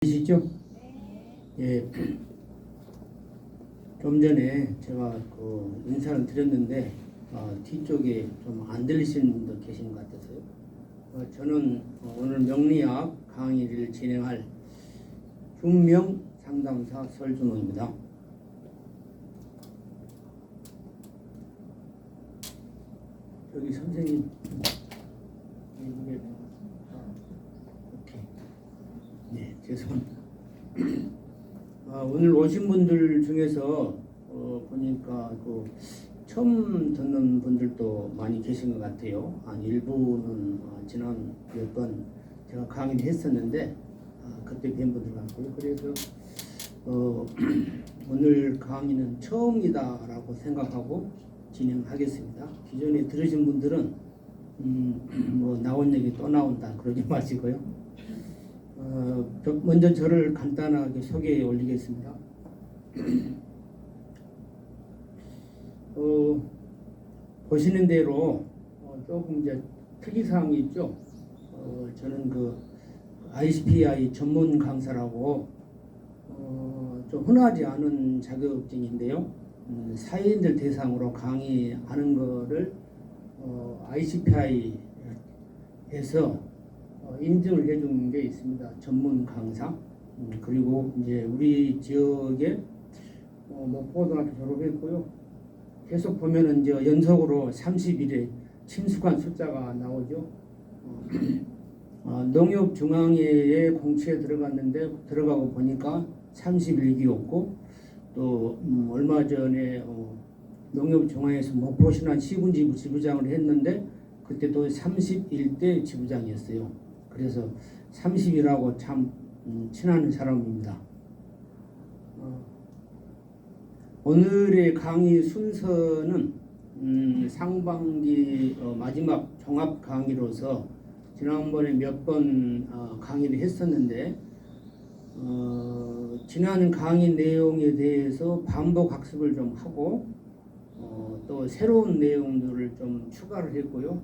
계시죠? 예. 좀 전에 제가 인사를 드렸는데 뒤쪽에 좀 안 들리시는 분도 계신 것 같아서요. 저는 오늘 명리학 강의를 진행할 준명 상담사 설준호입니다. 저기 선생님 오케이. 네, 죄송합니다. 오늘 오신 분들 중에서 보니까 처음 듣는 분들도 많이 계신 것 같아요. 한 일부는 지난 몇 번 제가 강의를 했었는데 그때 뵌 분들 같고요. 그래서 오늘 강의는 처음이다라고 생각하고 진행하겠습니다. 기존에 들으신 분들은 나온 얘기 또 나온다 그러지 마시고요. 먼저 저를 간단하게 소개해 올리겠습니다. 보시는 대로 조금 이제 특이사항이 있죠. 저는 ICPI 전문 강사라고 좀 흔하지 않은 자격증인데요. 사회인들 대상으로 강의하는 거를 ICPI에서 인증을 해준 게 있습니다. 전문 강사. 그리고 이제 우리 지역에 고등학교 졸업했고요. 계속 보면은 이제 연속으로 30일에 친숙한 숫자가 나오죠. 농협중앙회의 공채에 들어가고 보니까 31기였고 또 얼마 전에 농협중앙회에서 목포신안 시군지부 지부장을 했는데 그때 또 31대 지부장이었어요. 그래서 30이라고 참 친한 사람입니다. 오늘의 강의 순서는 상반기 마지막 종합 강의로서 지난번에 몇 번 강의를 했었는데 지난 강의 내용에 대해서 반복 학습을 좀 하고 또 새로운 내용들을 좀 추가를 했고요.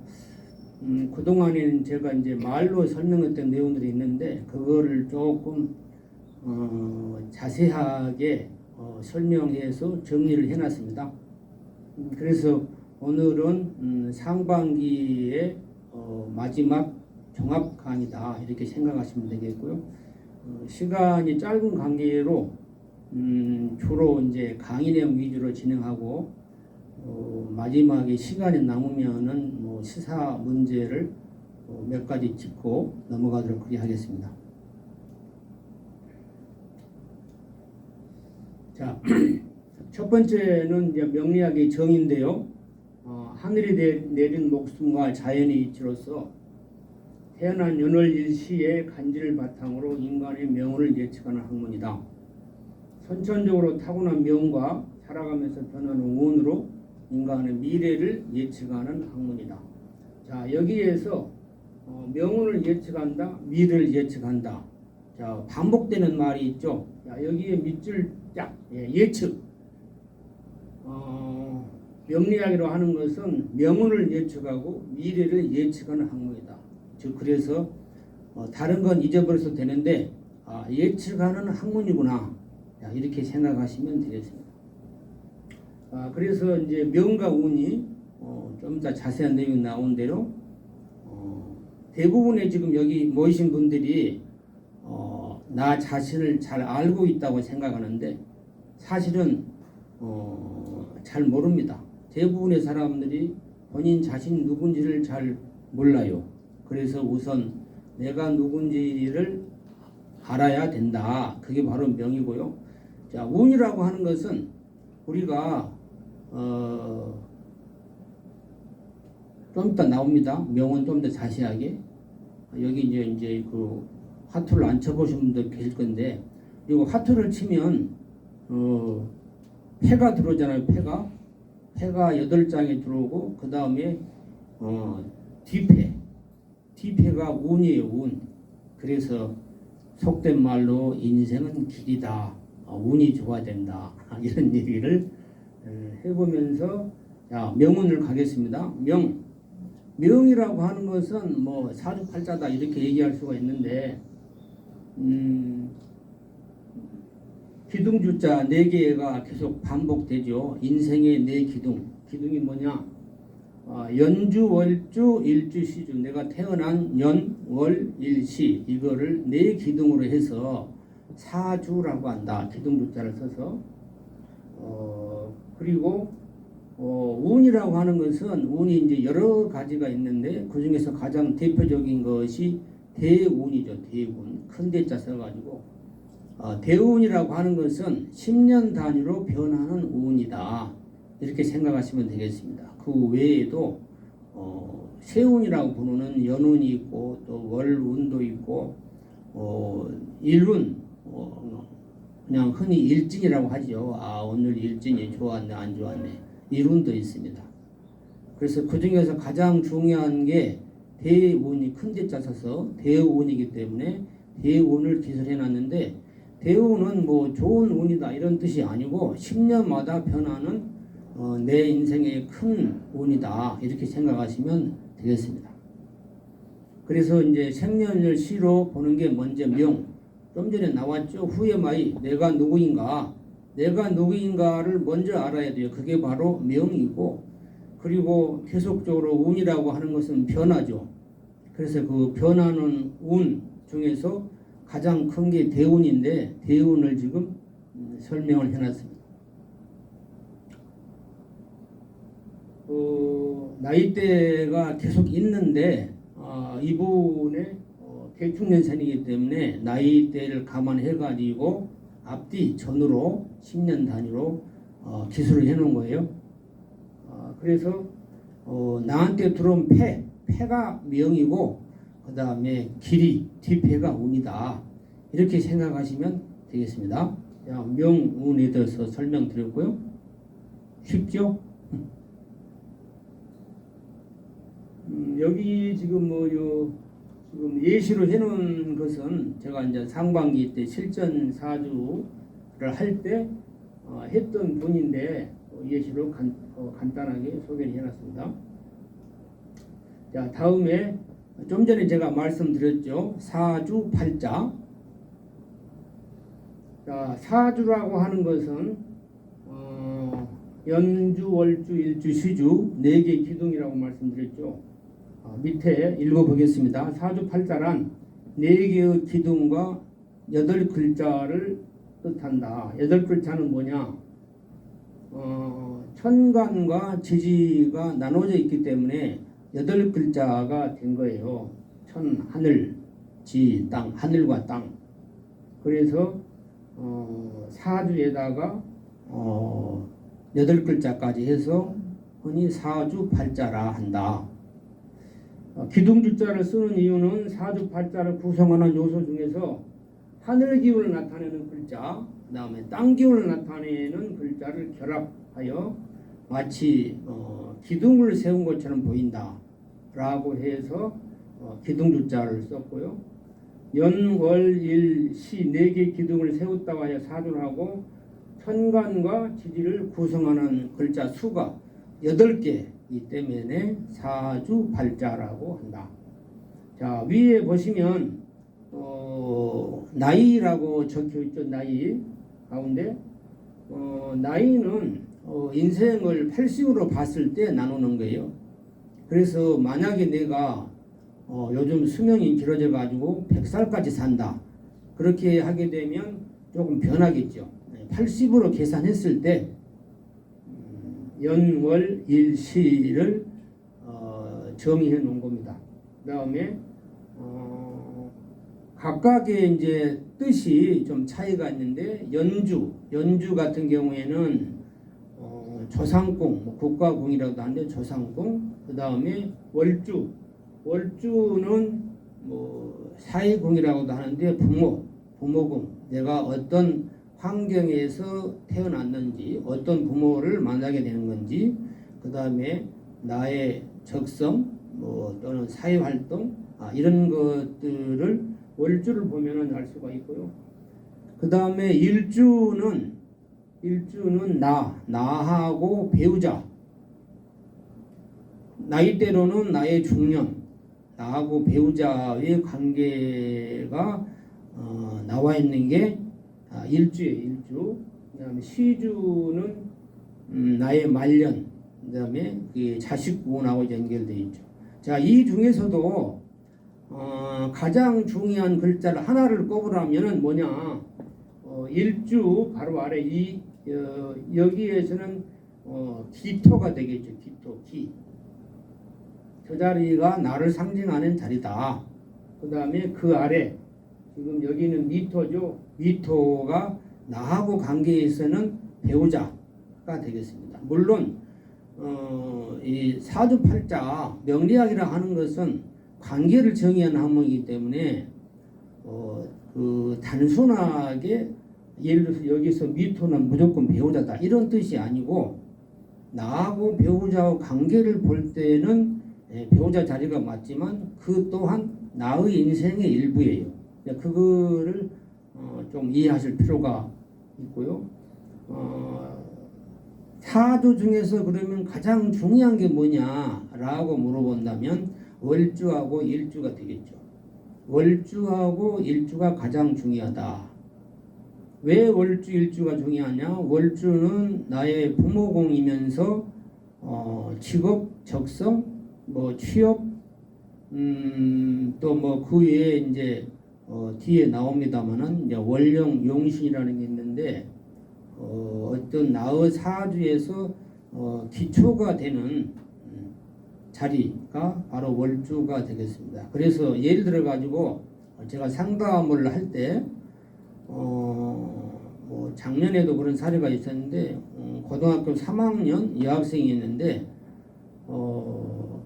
그동안에는 제가 이제 말로 설명했던 내용들이 있는데 그거를 조금 자세하게 설명해서 정리를 해놨습니다. 그래서 오늘은 상반기의 마지막 종합 강의다 이렇게 생각하시면 되겠고요. 시간이 짧은 관계로 주로 이제 강의 내용 위주로 진행하고 마지막에 시간이 남으면은 시사 문제를 몇 가지 짚고 넘어가도록 그리 하겠습니다. 자, 첫 번째는 이제 명리학의 정의인데요. 하늘이 내린 목숨과 자연의 이치로서 태어난 연월일시의 간지를 바탕으로 인간의 명운을 예측하는 학문이다. 선천적으로 타고난 명과 살아가면서 변하는 운으로 인간의 미래를 예측하는 학문이다. 자, 여기에서 명운을 예측한다, 미래를 예측한다. 자, 반복되는 말이 있죠. 자, 여기에 밑줄 짝, 예측. 명리학이라고 하는 것은 명운을 예측하고 미래를 예측하는 학문이다. 즉 그래서 다른 건 잊어버려도 되는데 예측하는 학문이구나. 자, 이렇게 생각하시면 되겠습니다. 그래서 이제 명과 운이 좀 더 자세한 내용이 나온 대로 대부분의 지금 여기 모이신 분들이 나 자신을 잘 알고 있다고 생각하는데 사실은 잘 모릅니다. 대부분의 사람들이 본인 자신이 누군지를 잘 몰라요. 그래서 우선 내가 누군지를 알아야 된다. 그게 바로 명이고요. 자, 운이라고 하는 것은 우리가 좀 이따 나옵니다. 명은 좀 더 자세하게. 여기 이제 화투를 안 쳐보신 분들 계실 건데, 그리고 화투를 치면 패가 들어오잖아요. 패가 8장에 들어오고 그 다음에 뒤패가 운이에요. 운. 그래서 속된 말로 인생은 길이다. 운이 좋아야 된다. 이런 얘기를 해보면서 자, 명운을 가겠습니다. 명이라고 하는 것은 사주팔자다 이렇게 얘기할 수가 있는데 기둥주자 4개가 계속 반복되죠. 인생의 4기둥. 기둥이 뭐냐? 연주, 월주, 일주, 시주. 내가 태어난 연, 월, 일, 시. 이거를 4기둥으로 해서 사주라고 한다. 기둥주자를 써서. 그리고 운이라고 하는 것은 운이 이제 여러 가지가 있는데 그 중에서 가장 대표적인 것이 대운이죠. 대운. 큰 대자 써가지고 대운이라고 하는 것은 10년 단위로 변하는 운이다. 이렇게 생각하시면 되겠습니다. 그 외에도 세운이라고 부르는 연운이 있고 또 월운도 있고 일운 그냥 흔히 일진이라고 하죠. 오늘 일진이 좋았네 안 좋았네 일운도 있습니다. 그래서 그 중에서 가장 중요한 게 대운이 큰 대자 써서 대운이기 때문에 대운을 기술해 놨는데 대운은 뭐 좋은 운이다 이런 뜻이 아니고 10년마다 변하는 내 인생의 큰 운이다 이렇게 생각하시면 되겠습니다. 그래서 이제 생년을 시로 보는 게 먼저 명. 좀 전에 나왔죠. 후에마이 내가 누구인가. 내가 누구인가를 먼저 알아야 돼요. 그게 바로 명이고 그리고 계속적으로 운이라고 하는 것은 변하죠. 그래서 그 변하는 운 중에서 가장 큰 게 대운인데 대운을 지금 설명을 해놨습니다. 나이대가 계속 있는데 이분의 대축년생이기 때문에 나이대를 감안해가지고 앞뒤 전으로 10년 단위로 기술을 해놓은 거예요. 그래서 나한테 들어온 패가 명이고 그 다음에 길이 뒷패가 운이다 이렇게 생각하시면 되겠습니다. 명운에 대해서 설명드렸고요. 쉽죠? 여기 지금 지금 예시로 해놓은 것은 제가 이제 상반기 때 실전 사주를 할 때 했던 분인데 예시로 간단하게 소개를 해놨습니다. 자, 다음에 좀 전에 제가 말씀드렸죠. 사주 팔자. 자, 사주라고 하는 것은 연주, 월주, 일주, 시주 4개 기둥이라고 말씀드렸죠. 밑에 읽어보겠습니다. 사주 팔자란 4개의 기둥과 8글자를 뜻한다. 8글자는 뭐냐? 천간과 지지가 나눠져 있기 때문에 8글자가 된 거예요. 천, 하늘, 지, 땅, 하늘과 땅. 그래서 사주에다가 8글자까지 해서 흔히 사주 팔자라 한다. 기둥주자를 쓰는 이유는 사주 팔자를 구성하는 요소 중에서 하늘 기운을 나타내는 글자, 그 다음에 땅 기운을 나타내는 글자를 결합하여 마치 기둥을 세운 것처럼 보인다 라고 해서 기둥주자를 썼고요. 연, 월, 일, 시 4개 기둥을 세웠다고 하여 사주를 하고 천간과 지지를 구성하는 글자 수가 8개이기 때문에 사주팔자라고 한다. 자, 위에 보시면 나이라고 적혀있죠. 나이 가운데 나이는 인생을 80으로 봤을 때 나누는 거예요. 그래서 만약에 내가 요즘 수명이 길어져 가지고 100살까지 산다 그렇게 하게 되면 조금 변하겠죠. 80으로 계산했을 때 연, 월, 일, 시를 정의해 놓은 겁니다. 그 다음에 각각의 이제 뜻이 좀 차이가 있는데 연주 같은 경우에는 조상궁, 국가궁이라고도 하는데 조상궁, 그 다음에 월주는 사회궁이라고도 하는데 부모궁, 내가 어떤 환경에서 태어났는지 어떤 부모를 만나게 되는 건지 그 다음에 나의 적성 또는 사회활동 이런 것들을 월주를 보면은 알 수가 있고요. 그 다음에 일주는 나하고 배우자 나이대로는 나의 중년 나하고 배우자의 관계가 나와 있는 게 일주에 일주. 그다음에 시주는 나의 말년. 그다음에 그 자식 구원하고 연결되어 있죠. 자, 이 중에서도 가장 중요한 글자를 하나를 꼽으라면은 뭐냐? 일주 바로 아래 여기에서는 기토가 되겠죠. 기토, 기. 저 자리가 나를 상징하는 자리다. 그 다음에 그 아래 지금 여기는 미토죠. 미토가 나하고 관계에서는 배우자가 되겠습니다. 물론 이 사주팔자 명리학이라 하는 것은 관계를 정의하는 학문이기 때문에 그 단순하게 예를 들어서 여기서 미토는 무조건 배우자다 이런 뜻이 아니고 나하고 배우자와 관계를 볼 때는 배우자 자리가 맞지만 그 또한 나의 인생의 일부예요. 그거를 좀 이해하실 필요가 있고요. 사주 중에서 그러면 가장 중요한 게 뭐냐라고 물어본다면 월주하고 일주가 되겠죠. 월주하고 일주가 가장 중요하다. 왜 월주 일주가 중요하냐? 월주는 나의 부모공이면서 직업, 적성, 뭐 취업, 또 뭐 그 외에 이제 뒤에 나옵니다만은 이제 월령 용신이라는 게 있는데 어떤 나의 사주에서 기초가 되는 자리가 바로 월주가 되겠습니다. 그래서 예를 들어 가지고 제가 상담을 할 때 뭐 작년에도 그런 사례가 있었는데 고등학교 3학년 여학생이 있는데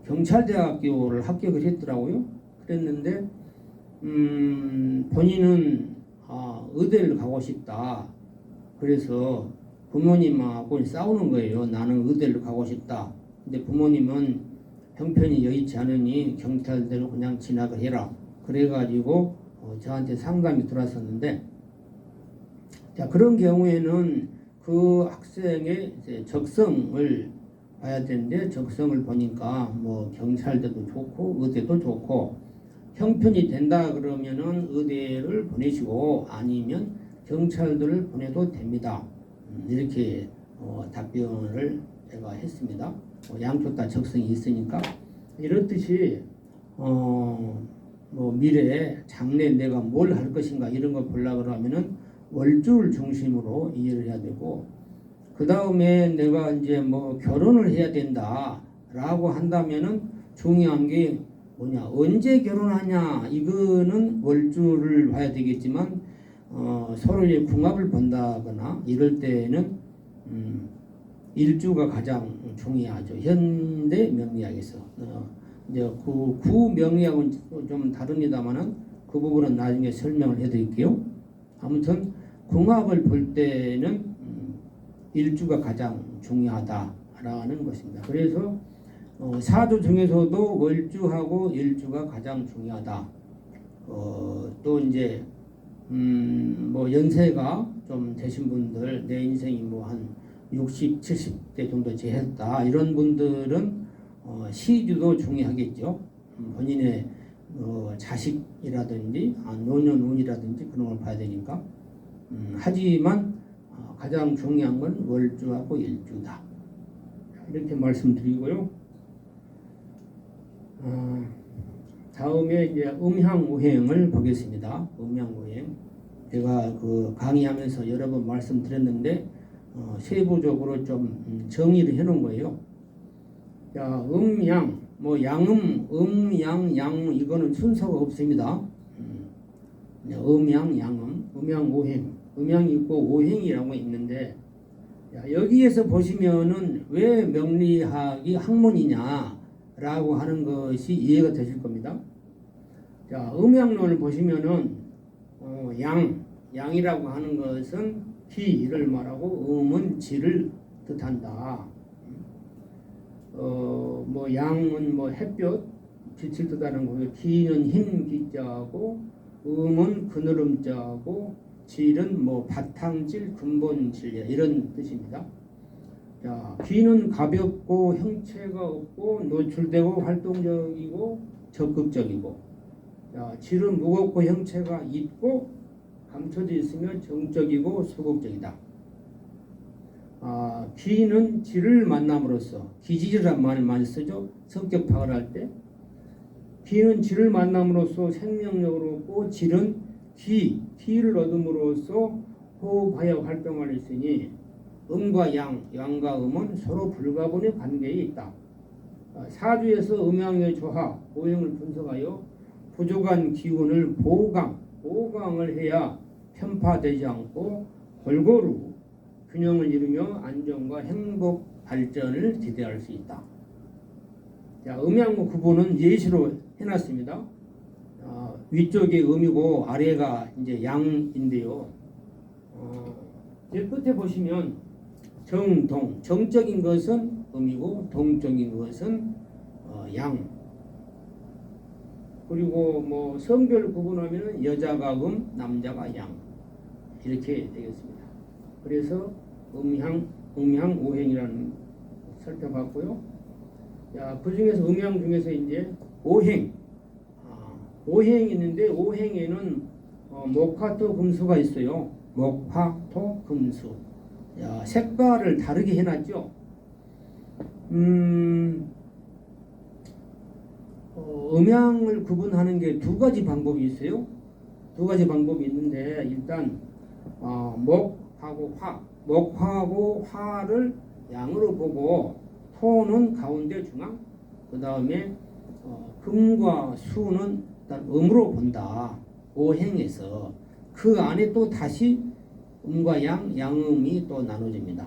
경찰대학교를 합격을 했더라고요. 그랬는데 본인은 의대를 가고 싶다. 그래서 부모님하고 싸우는 거예요. 나는 의대를 가고 싶다. 근데 부모님은 형편이 여의치 않으니 경찰대로 그냥 진학을 해라. 그래가지고 저한테 상담이 들어왔었는데, 자, 그런 경우에는 그 학생의 이제 적성을 봐야 되는데, 적성을 보니까 뭐 경찰대도 좋고 의대도 좋고 형편이 된다 그러면은 의대를 보내시고 아니면 경찰들을 보내도 됩니다. 이렇게 답변을 제가 했습니다. 양쪽 다 적성이 있으니까 이렇듯이 뭐 미래에 장래 내가 뭘 할 것인가 이런 거 보려고 그러면은 월주를 중심으로 이해를 해야 되고, 그 다음에 내가 이제 뭐 결혼을 해야 된다라고 한다면은 중요한 게 뭐냐, 언제 결혼하냐, 이거는 월주를 봐야 되겠지만 서로의 궁합을 본다거나 이럴 때는 일주가 가장 중요하죠. 현대 명리학에서 이제 그 구명리학은 좀 다릅니다만은 그 부분은 나중에 설명을 해드릴게요. 아무튼 궁합을 볼 때는 일주가 가장 중요하다라는 것입니다. 그래서 사주 중에서도 월주하고 일주가 가장 중요하다. 또 이제 뭐 연세가 좀 되신 분들, 내 인생이 뭐 한 60, 70대 정도 지났다 이런 분들은 시주도 중요하겠죠. 본인의 자식이라든지 노년운이라든지 그런 걸 봐야 되니까. 하지만 가장 중요한 건 월주하고 일주다. 이렇게 말씀드리고요. 다음에 이제 음향우행을 보겠습니다. 음향우행. 제가 그 강의하면서 여러 번 말씀드렸는데 세부적으로 좀 정의를 해놓은 거예요. 자, 음양, 뭐 양음, 양, 양음 이거는 순서가 없습니다. 음양, 양음, 음양우행, 음양이 있고 오행이라고 있는데, 자, 여기에서 보시면은 왜 명리학이 학문이냐라고 하는 것이 이해가 되실 겁니다. 자, 음양론을 보시면은 양이라고 하는 것은 기를 말하고 음은 지를 뜻한다. 뭐 양은 뭐 햇볕, 빛을 뜻하는 거고, 기는 흰 기자하고 음은 그늘음자하고 질은 뭐 바탕질, 근본질 이런 뜻입니다. 자, 기는 가볍고 형체가 없고 노출되고 활동적이고 적극적이고, 자, 질은 무겁고 형체가 있고 감춰져 있으며 정적이고 소극적이다. 기는 지를 만남으로써, 기지라는 말을 많이 쓰죠. 성격 파악을 할 때 기는 지를 만남으로써 생명력을 얻고 질은 기를 얻음으로써 호흡하여 활동할 수 있으니 음과 양과 음은 서로 불가분의 관계에 있다. 사주에서 음양의 조화, 오행을 분석하여 부족한 기운을 보강을 해야 편파되지 않고 골고루 균형을 이루며 안정과 행복 발전을 기대할 수 있다. 자, 음양과 구분은 예시로 해놨습니다. 위쪽이 음이고 아래가 이제 양인데요. 제 끝에 보시면 정적인 것은 음이고 동적인 것은 양. 그리고 뭐 성별 구분하면 여자가 남자가 양 이렇게 되겠습니다. 그래서 음양 오행이라는 살펴봤고요. 자, 그 중에서 음양 중에서 이제 오행이 있는데 오행에는 목화토 금수가 있어요. 목화토 금수. 자, 색깔을 다르게 해놨죠. 음양을 구분하는 게 두 가지 방법이 있어요. 두 가지 방법이 있는데 일단 목하고 화를 양으로 보고 토는 가운데 중앙, 그 다음에 금과 수는 일단 음으로 본다. 오행에서 그 안에 또 다시 음과 양음이 또 나눠집니다.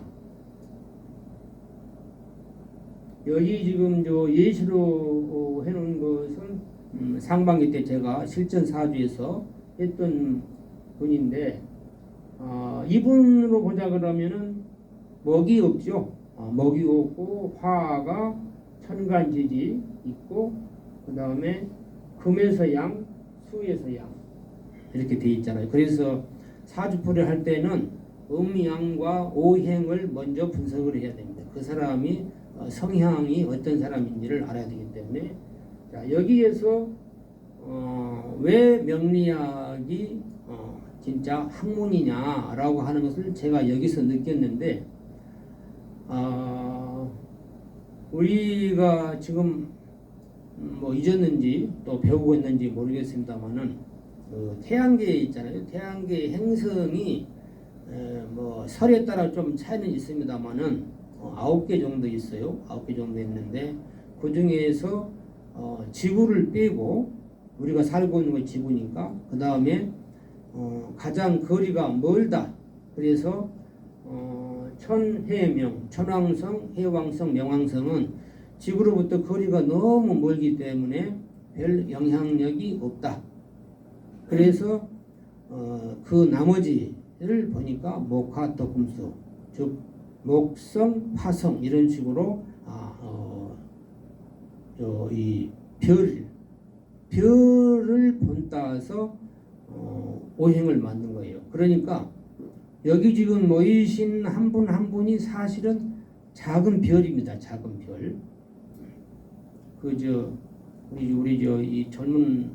여기 지금 저 예시로 해놓은 것은 상반기 때 제가 실전 사주에서 했던 분인데 이분으로 보자 그러면은 먹이 없죠. 먹이 없고 화가 천간지지 있고 그 다음에 금에서 양, 수에서 양 이렇게 돼 있잖아요. 그래서 사주풀이를 할 때는 음양과 오행을 먼저 분석을 해야 됩니다. 그 사람이 성향이 어떤 사람인지를 알아야 되기 때문에 자, 여기에서 왜 명리학이 진짜 학문이냐라고 하는 것을 제가 여기서 느꼈는데 우리가 지금 뭐 잊었는지 또 배우고 있는지 모르겠습니다만은 그 태양계에 있잖아요. 태양계 행성이 뭐 설에 따라 좀 차이는 있습니다만은 9개 정도 있어요. 9개 정도 있는데 그 중에서 지구를 빼고 우리가 살고 있는 건 지구니까 그 다음에 가장 거리가 멀다. 그래서 천해명, 천왕성, 해왕성, 명왕성은 지구로부터 거리가 너무 멀기 때문에 별 영향력이 없다. 그래서 그 나머지를 보니까 목화토금수, 즉 목성, 화성 이런 식으로 이 별을 본따서 오행을 만든 거예요. 그러니까 여기 지금 모이신 한 분 한 분이 사실은 작은 별입니다. 작은 별. 우리 이 젊은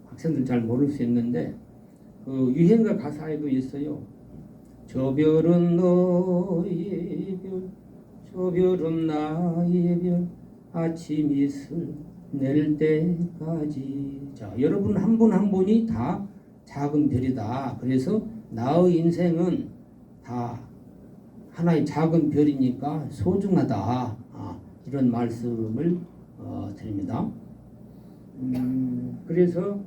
학생들 잘 모를 수 있는데 그 유행가 가사에도 있어요. 저 별은 너의 별, 저 별은 나의 별, 아침 이슬 내릴 때까지. 자, 여러분 한 분 한 분이 다 작은 별이다. 그래서 나의 인생은 다 하나의 작은 별이니까 소중하다. 이런 말씀을 드립니다. 그래서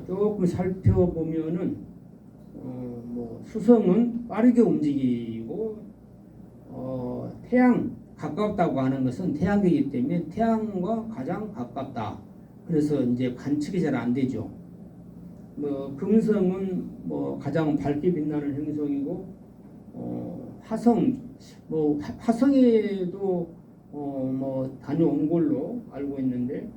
조금 살펴보면은 뭐 수성은 빠르게 움직이고 태양 가깝다고 하는 것은 태양계이기 때문에 태양과 가장 가깝다. 그래서 이제 관측이 잘 안 되죠. 뭐 금성은 뭐 가장 밝게 빛나는 행성이고 화성에도 뭐 다녀온 걸로 알고 있는데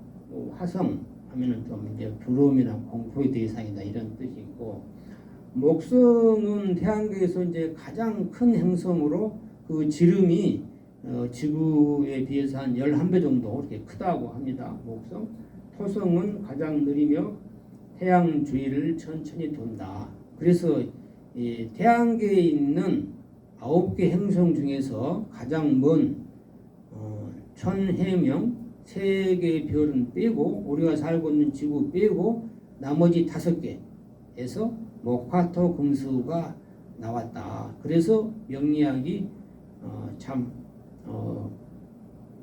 화성 하면은 좀 이제 두려움이나 공포의 대상이다 이런 뜻이 있고 목성은 태양계에서 이제 가장 큰 행성으로 그 지름이 지구에 비해서 한 11배 정도 이렇게 크다고 합니다. 목성. 토성은 가장 느리며 태양 주위를 천천히 돈다. 그래서 이 태양계에 있는 9개 행성 중에서 가장 먼 천해명 3개의 별은 빼고 우리가 살고 있는 지구 빼고 나머지 5개에서 목화토 금수가 나왔다. 그래서 명리학이 참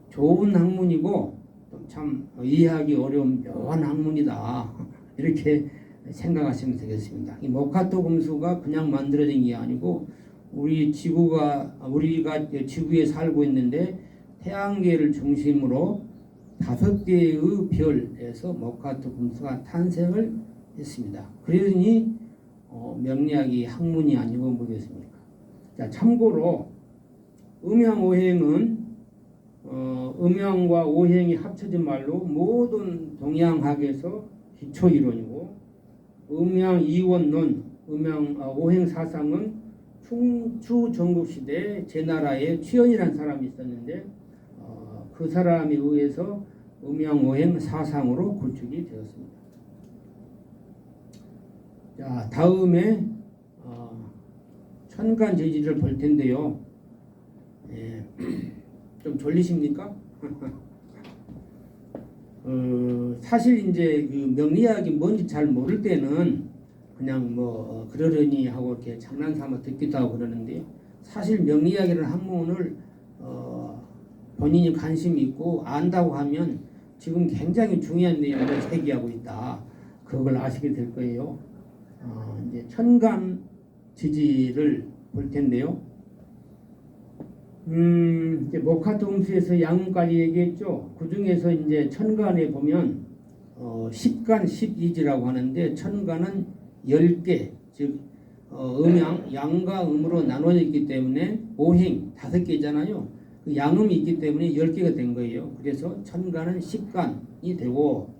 좋은 학문이고 참 이해하기 어려운 묘한 학문이다. 이렇게 생각하시면 되겠습니다. 이 목화토 금수가 그냥 만들어진 게 아니고 우리가 지구에 살고 있는데 태양계를 중심으로 5개의 별에서 목화토 금수가 탄생을 했습니다. 그러니 명리학이 학문이 아니고 뭐겠습니까? 자, 참고로 음양오행은 음양과 오행이 합쳐진 말로 모든 동양학에서 기초 이론이고 음양이원론, 오행 사상은 충추 전국시대에 제나라에 취연이라는 사람이 있었는데 그 사람에 의해서 음양오행 사상으로 구축이 되었습니다. 자, 다음에 천간지지를 볼 텐데요. 예, 좀 졸리십니까? 사실 이제 그 명리학이 뭔지 잘 모를 때는 그냥 그러려니 하고 이렇게 장난삼아 듣기도 하고 그러는데요. 사실 명리학이라는 학문을 본인이 관심이 있고 안다고 하면 지금 굉장히 중요한 내용을 제기하고 있다. 그걸 아시게 될 거예요. 이제 천간 지지를 볼 텐데요. 이제 목화토금수에서 양운까지 얘기했죠. 그 중에서 이제 천간에 보면 10간 12지라고 하는데 천간은 10개, 즉 양과 음으로 나눠져 있기 때문에 오행 5개잖아요. 그 양음이 있기 때문에 10개가 된 거예요. 그래서 천간은 10간이 되고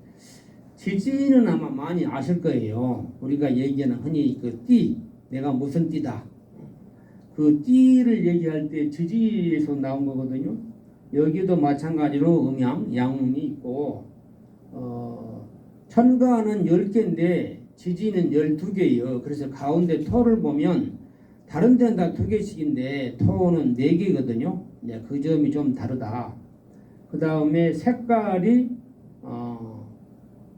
지지는 아마 많이 아실 거예요. 우리가 얘기하는 흔히 그 띠, 내가 무슨 띠다. 그 띠를 얘기할 때 지지에서 나온 거거든요. 여기도 마찬가지로 음양, 양음이 있고 천간은 10개인데 지지는 12개예요. 그래서 가운데 토를 보면 다른 데는 다 2개씩인데 토는 4개거든요. 그 점이 좀 다르다. 그 다음에 색깔이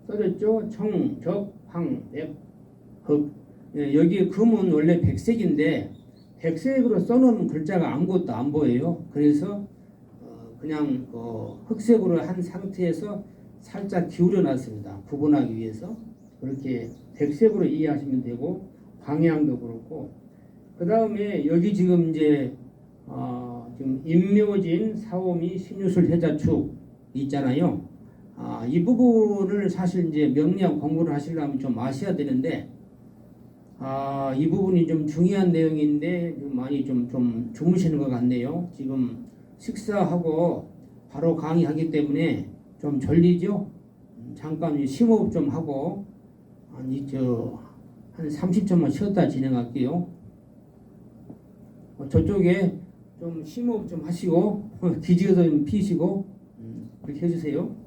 써졌죠. 청, 적, 황, 백, 흑. 여기 금은 원래 백색인데 백색으로 써놓은 글자가 아무것도 안 보여요. 그래서 그냥 흑색으로 한 상태에서 살짝 기울여 놨습니다. 구분하기 위해서. 그렇게 백색으로 이해하시면 되고 방향도 그렇고 그 다음에 여기 지금 이제 지금 임묘진, 사오미, 신유술, 해자축 있잖아요. 이 부분을 사실 이제 명리학 공부를 하시려면 좀 아셔야 되는데 이 부분이 좀 중요한 내용인데 많이 좀 주무시는 것 같네요. 지금 식사하고 바로 강의하기 때문에 좀 졸리죠? 잠깐 심호흡 좀 하고 한 30초만 쉬었다 진행할게요. 저쪽에 좀 심호흡 좀 하시고 기지개도 좀 피시고 그렇게 해주세요.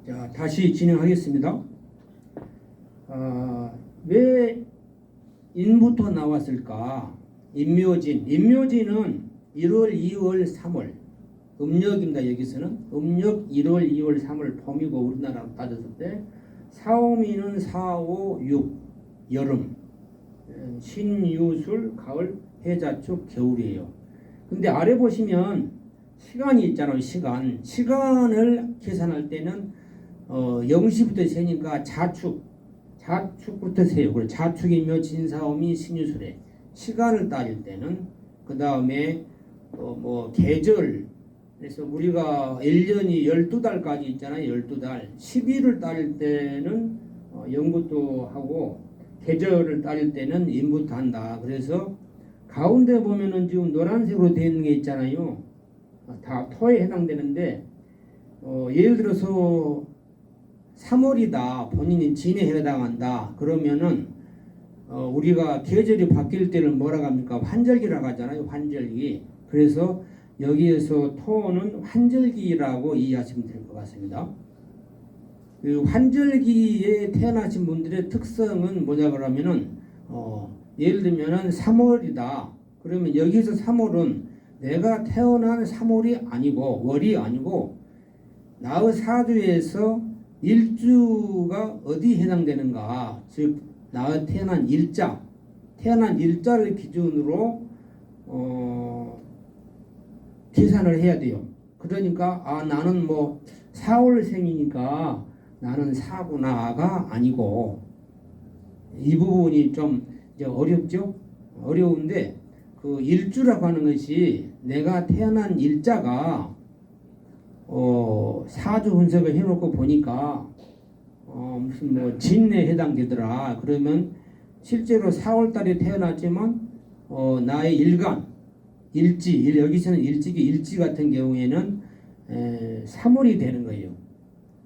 자, 다시 진행하겠습니다. 왜 인부터 나왔을까? 임묘진. 임묘진은 1월, 2월, 3월 음력입니다. 여기서는 음력 1월, 2월, 3월 봄이고 우리나라로 따졌을 때 사오미는 4, 5, 6 여름, 신유술 가을, 해자축 겨울이에요. 근데 아래 보시면 시간이 있잖아요. 시간을 계산할 때는 0시부터 세니까 자축부터 세요. 그리고 자축이며 진사오미 신유술에 시간을 따질 때는 그 다음에 계절 그래서 우리가 1년이 12달까지 있잖아요. 12달 12를 따질 때는 연구도 하고 계절을 따질 때는 인부터 한다. 그래서 가운데 보면은 지금 노란색으로 되어 있는 게 있잖아요. 다 토에 해당되는데 예를 들어서 3월이다. 본인이 진에 해당한다. 그러면은 우리가 계절이 바뀔 때를 뭐라고 합니까? 환절기라고 하잖아요. 환절기. 그래서 여기에서 토는 환절기라고 이해하시면 될 것 같습니다. 그 환절기에 태어나신 분들의 특성은 뭐냐 그러면은 예를 들면은 3월이다. 그러면 여기서 3월은 내가 태어난 3월이 아니고 월이 아니고 나의 사주에서 일주가 어디 해당되는가, 즉 나의 태어난 일자를 기준으로 계산을 해야 돼요. 그러니까 나는 뭐 4월생이니까 나는 4구나가 아니고, 이 부분이 좀 이제 어렵죠. 어려운데 그 일주라고 하는 것이 내가 태어난 일자가 사주 분석을 해놓고 보니까 무슨 뭐 진에 해당되더라. 그러면 실제로 4월달에 태어났지만 나의 일지 여기서는 일지 같은 경우에는 3월이 되는 거예요.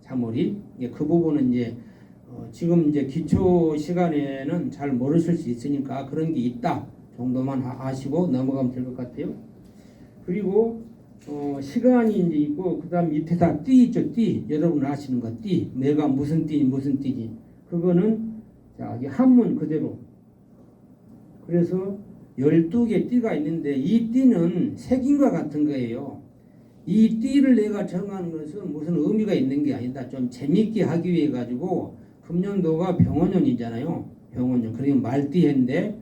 3월이 그 부분은 이제 지금 이제 기초 시간에는 잘 모르실 수 있으니까 그런 게 있다 정도만 아시고 넘어가면 될 것 같아요. 그리고 시간이 이제 있고 그다음 밑에다 띠 있죠. 띠 여러분 아시는 거 띠. 내가 무슨 띠지 그거는 자 이 한문 그대로. 그래서 12개 띠가 있는데 이 띠는 색인과 같은 거예요. 이 띠를 내가 정하는 것은 무슨 의미가 있는 게 아니다. 좀 재밌게 하기 위해 가지고 금년도가 병원년이잖아요. 병원년. 그러니까 말띠인데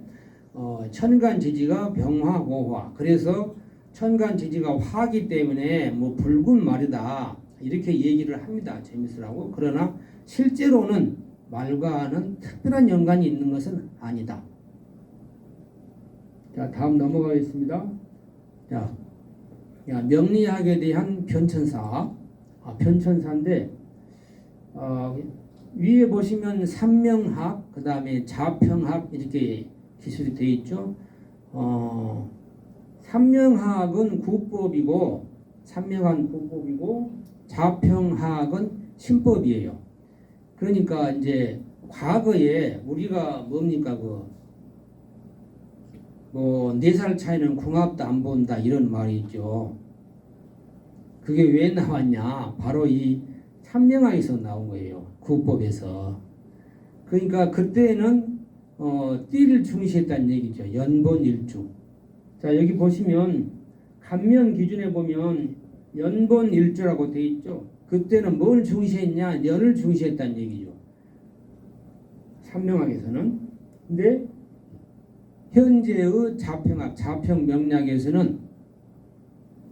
천간지지가 병화고화. 그래서 천간지지가 화기 때문에 뭐 붉은 말이다 이렇게 얘기를 합니다. 재밌으라고. 그러나 실제로는 말과는 특별한 연관이 있는 것은 아니다. 자, 다음 넘어가겠습니다. 자, 명리학에 대한 편천사. 편천사인데 위에 보시면 삼명학, 그 다음에 자평학 이렇게 기술이 되어 있죠. 삼명학은 구법이고 자평학은 신법이에요. 그러니까 이제 과거에 우리가 뭡니까 뭐 4살 차이는 궁합도 안 본다 이런 말이 있죠. 그게 왜 나왔냐? 바로 이 삼명학에서 나온 거예요. 구법에서. 그러니까 그때는 띠를 중시했다는 얘기죠. 연본일주. 자, 여기 보시면 간면 기준에 보면 연본일주라고 되어 있죠. 그때는 뭘 중시했냐? 연을 중시했다는 얘기죠. 삼명학에서는. 근데 현재의 자평명리학에서는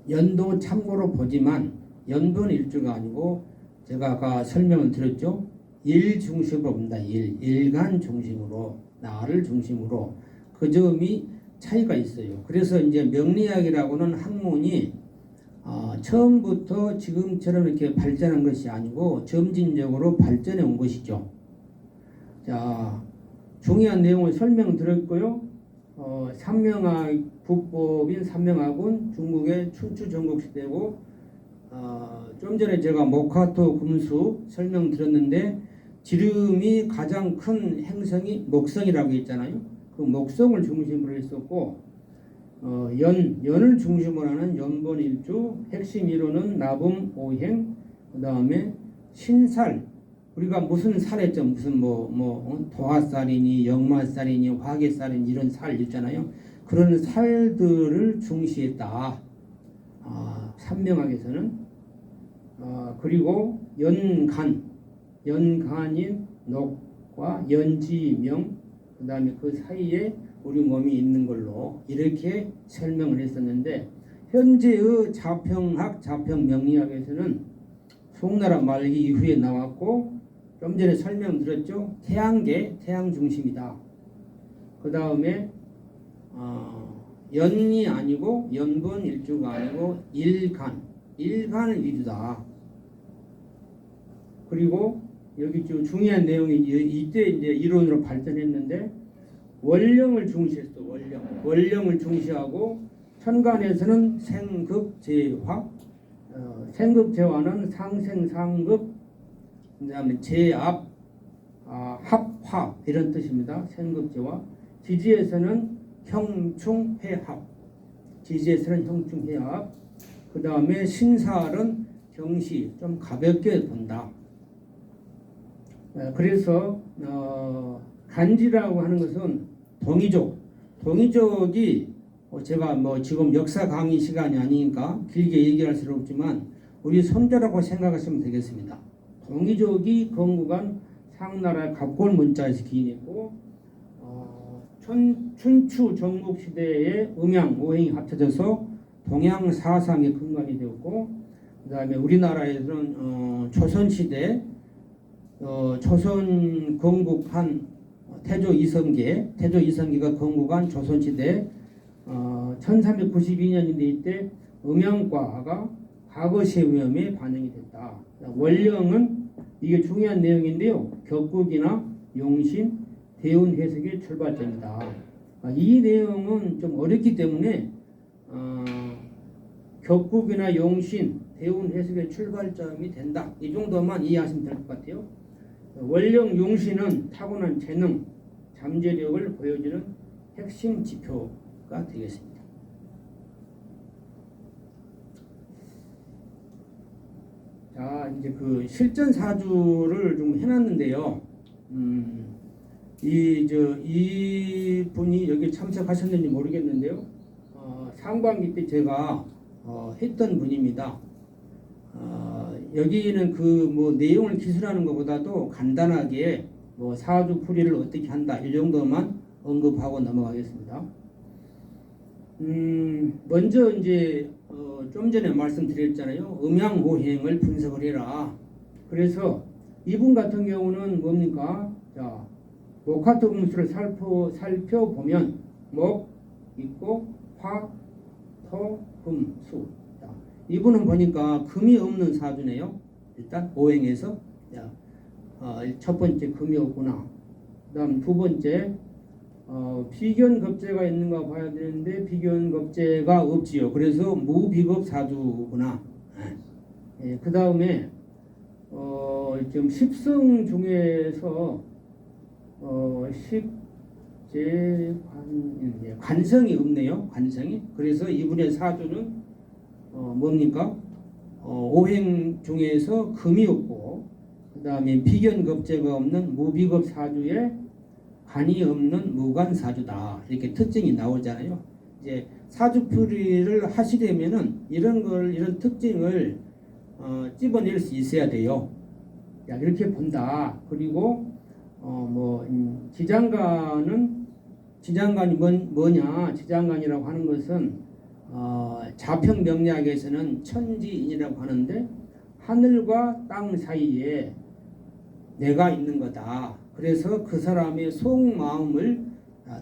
연도 참고로 보지만 연본일주가 아니고 제가 아까 설명을 드렸죠. 일 중심으로 본다. 일간 중심으로, 나를 중심으로. 그 점이 차이가 있어요. 그래서 이제 명리학이라고는 학문이 처음부터 지금처럼 이렇게 발전한 것이 아니고 점진적으로 발전해 온 것이죠. 자, 중요한 내용을 설명드렸고요. 삼명학 국법인 삼명학은 중국의 춘추 전국시대고 좀 전에 제가 목화토 금수 설명드렸는데 지름이 가장 큰 행성이 목성이라고 했잖아요. 그 목성을 중심으로 했었고 연을 중심으로 하는 연본일주, 핵심 이론은 나분 오행, 그 다음에 신살. 우리가 무슨 살했죠? 무슨 도화살이니 역마살이니 화개살이니 이런 살 있잖아요. 그런 살들을 중시했다. 삼명학에서는. 그리고 연간인 녹과 연지명, 그 다음에 그 사이에 우리 몸이 있는 걸로 이렇게 설명을 했었는데, 현재의 자평명리학에서는 송나라 말기 이후에 나왔고, 좀 전에 설명드렸죠. 태양계, 태양 중심이다. 그 다음에 연이 아니고 연본일주가 아니고 일간을 이루다. 그리고 여기 좀 중요한 내용이 이때 이제 이론으로 발전했는데 원령을 중시했어. 원령을 중시하고 천간에서는 생극제화, 생극제화는 상생상극, 그 다음에 제압, 합화 이런 뜻입니다. 생급제와 지지에서는 형충회합, 지지에서는 형충회합. 그 다음에 신살은 경시, 좀 가볍게 본다. 그래서 간지라고 하는 것은 동이족이 제가 뭐 지금 역사 강의 시간이 아니니까 길게 얘기할 수는 없지만 우리 선조라고 생각하시면 되겠습니다. 동이족이 건국한 상나라의 갑골 문자에서 기인했고 춘추 전국 시대에 음양 오행이 합쳐져서 동양 사상의 근간이 되었고, 그 다음에 우리나라에서는 조선 시대 조선 건국한 태조 이성계가 건국한 조선 시대 1392년인데 이때 음양과가 과거시의 위험에 반영이 됐다. 원령은 이게 중요한 내용인데요. 격국이나 용신, 대운 해석의 출발점이다. 이 내용은 좀 어렵기 때문에 격국이나 용신, 대운 해석의 출발점이 된다. 이 정도만 이해하시면 될 것 같아요. 원령 용신은 타고난 재능, 잠재력을 보여주는 핵심 지표가 되겠습니다. 자, 이제 그 실전 사주를 좀 해놨는데요. 이 분이 여기 참석하셨는지 모르겠는데요. 상반기 때 제가 했던 분입니다. 여기는 그 뭐 내용을 기술하는 것보다도 간단하게 뭐 사주 풀이를 어떻게 한다 이 정도만 언급하고 넘어가겠습니다. 먼저 이제 좀 전에 말씀드렸잖아요. 음양오행을 분석을 해라. 그래서 이분 같은 경우는 뭡니까? 자, 목화토 금수를 살펴보면 목 있고 화, 토, 금, 수. 자, 이분은 보니까 금이 없는 사주네요. 일단 오행에서 첫 번째 금이 없구나. 그다음 두 번째 비견겁제가 있는가 봐야 되는데 비견겁제가 없지요. 그래서 무비겁 사주구나. 그 다음에 지금 십성 중에서 관성이 없네요. 관성이. 그래서 이분의 사주는 뭡니까? 오행 중에서 금이 없고, 그 다음에 비견겁제가 없는 무비겁 사주에 간이 없는 무관사주다. 이렇게 특징이 나오잖아요. 이제 사주풀이를 하시려면은 이런 특징을 찝어낼 수 있어야 돼요. 야, 이렇게 본다. 그리고 지장간이 뭐냐? 지장간이라고 하는 것은 자평 명리학에서는 천지인이라고 하는데 하늘과 땅 사이에 내가 있는 거다. 그래서 그 사람의 속마음을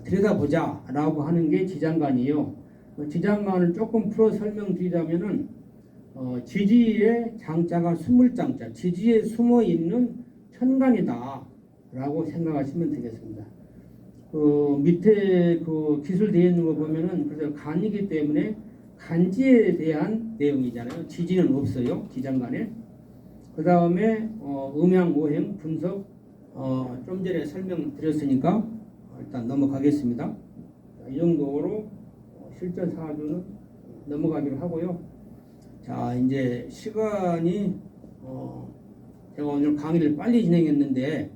들여다보자 라고 하는 게 지장간이에요. 지장간을 조금 풀어 설명드리자면은 지지의 장자가 수물장자, 지지에 숨어있는 천간이다 라고 생각하시면 되겠습니다. 밑에 기술되어 있는 거 보면은 그래서 간이기 때문에 간지에 대한 내용이잖아요. 지지는 없어요. 지장간에. 그 다음에 음양오행 분석 좀 전에 설명드렸으니까 일단 넘어가겠습니다. 이 정도로 실전 사주는 넘어가기로 하고요. 자, 이제 시간이 제가 오늘 강의를 빨리 진행했는데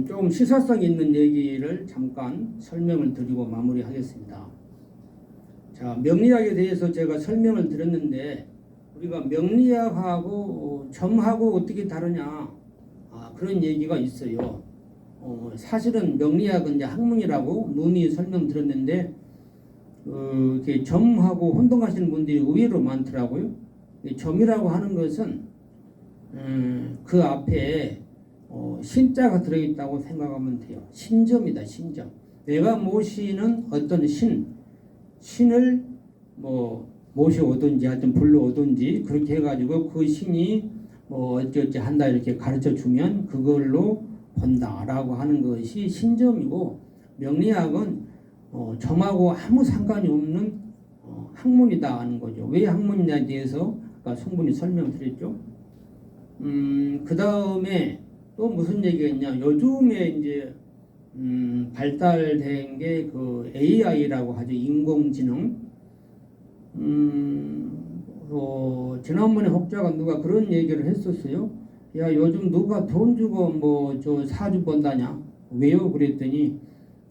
좀 시사성 있는 얘기를 잠깐 설명을 드리고 마무리하겠습니다. 자, 명리학에 대해서 제가 설명을 드렸는데 우리가 명리학하고 점하고 어떻게 다르냐 그런 얘기가 있어요. 사실은 명리학은 이제 학문이라고 누누이 설명드렸는데 이렇게 점하고 혼동하시는 분들이 의외로 많더라고요. 점이라고 하는 것은 그 앞에 신자가 들어있다고 생각하면 돼요. 신점이다. 신점. 내가 모시는 어떤 신을 모셔오든지 하여튼 불러오든지 그렇게 해가지고 그 신이 어쩌지 한다 이렇게 가르쳐 주면 그걸로 본다라고 하는 것이 신점이고, 명리학은 점하고 아무 상관이 없는 학문이다 하는 거죠. 왜 학문이냐에 대해서 아까 충분히 설명드렸죠. 그 다음에 또 무슨 얘기가 있냐? 요즘에 이제 발달된 게 그 AI라고 하죠. 인공지능. 지난번에 혹자가 누가 그런 얘기를 했었어요. 야, 요즘 누가 돈 주고 뭐 저 사주 본다냐? 왜요? 그랬더니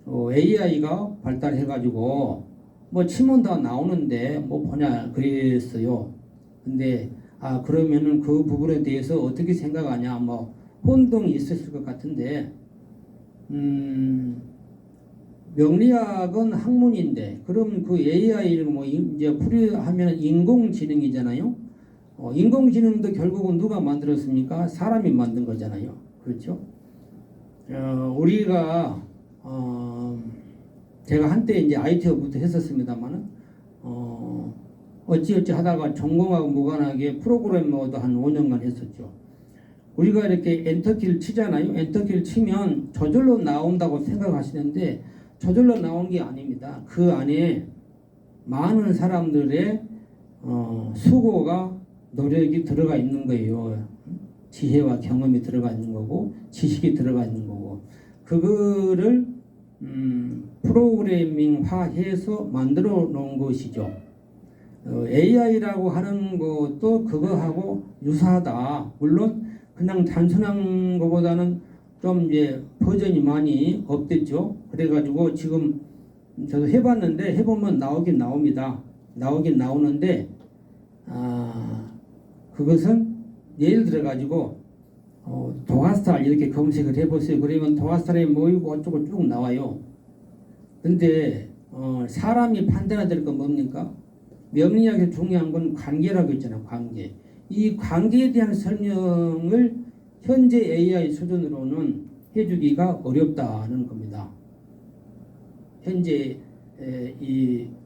AI가 발달해가지고 뭐 치면 다 나오는데 뭐 보냐 그랬어요. 근데 그러면은 그 부분에 대해서 어떻게 생각하냐? 뭐 혼동이 있었을 것 같은데 명리학은 학문인데 그럼 그 AI를 뭐 이제 풀이하면 인공지능이잖아요. 인공지능도 결국은 누가 만들었습니까? 사람이 만든 거잖아요. 그렇죠? 우리가 제가 한때 이제 IT부터 했었습니다만은 어찌어찌 하다가 전공하고 무관하게 프로그래머도 한 5년간 했었죠. 우리가 이렇게 엔터키를 치잖아요. 엔터키를 치면 저절로 나온다고 생각하시는데 저절로 나온 게 아닙니다. 그 안에 많은 사람들의 수고가 노력이 들어가 있는 거예요. 지혜와 경험이 들어가 있는 거고 지식이 들어가 있는 거고 그거를 프로그래밍화해서 만들어 놓은 것이죠. AI라고 하는 것도 그거하고 유사하다. 물론 그냥 단순한 것보다는 좀 이제 버전이 많이 업됐죠. 그래가지고 지금 저도 해봤는데 해보면 나오긴 나옵니다. 나오긴 나오는데 그것은 예를 들어가지고 도화스탈 이렇게 검색을 해보세요. 그러면 도화스탈에 모이고 어쩌고 쭉 나와요. 근데 사람이 판단해야 될 건 뭡니까? 명리학에서 중요한 건 관계라고 했잖아요. 관계. 이 관계에 대한 설명을 현재 AI 수준으로는 해주기가 어렵다는 겁니다. 현재